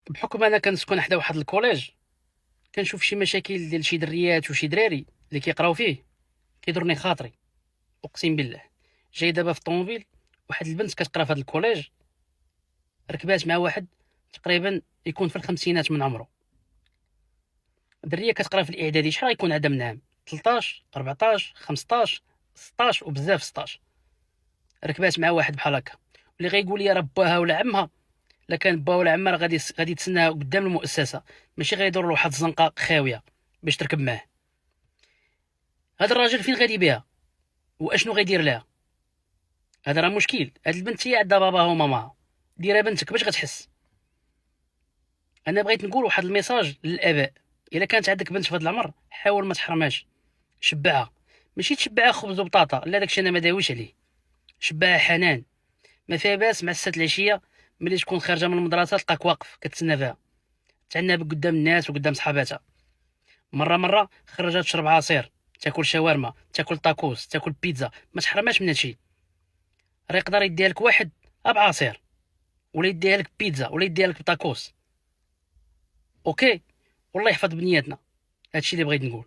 بحكم انا كنسكن حدا واحد الكوليج، كنشوف شي مشاكل ديال شي دريات وشي دراري اللي كيقراو فيه، كيضرني خاطري. اقسم بالله، جاي دابا في الطوموبيل، واحد البنت كتقرا في هذا الكوليج ركبات مع واحد تقريبا يكون في الخمسينات من عمره. دريه كتقرا في الاعدادي، شحال غيكون عندها من عام؟ 13 14 15 16 وبزاف 16. ركبات مع واحد بحال هكا، اللي غيقول لي راه باها ولا عمها، لا كان با ولا عمها راه غادي تسناها قدام المؤسسه، ماشي غيدور له واحد الزنقه خاويه باش تركب معاه. هذا الراجل فين غادي بها واشنو غيدير لها؟ هذا راه مشكل. هاد البنت هي عندها باباها وماماها، ديرها بنتك باش غتحس. انا بغيت نقول واحد الميساج للاباء: الا كانت عندك بنت في هذا العمر، حاول ما تحرمهاش، شبعها. ماشي تشبعها خبز وبطاطا، لا داكشي انا ما داويش عليه. شبعها حنان، ما فيها باس مع 6 العشيه ملي تكون خارجه من المدرسه تلقاك واقف كتسنى فيها، تعنى بك قدام الناس وقدام صحاباتها. مره خرجها تشرب عصير، تاكل شاورما، تاكل طاكوس، تاكل بيتزا، ما تحرمهاش من هادشي. راه يقدر يديها لك واحد بعصير، ولا يديها لك بيتزا، ولا يديها لك بطاكوس. اوكي، والله يحفظ بنياتنا. هادشي اللي بغيت نقول.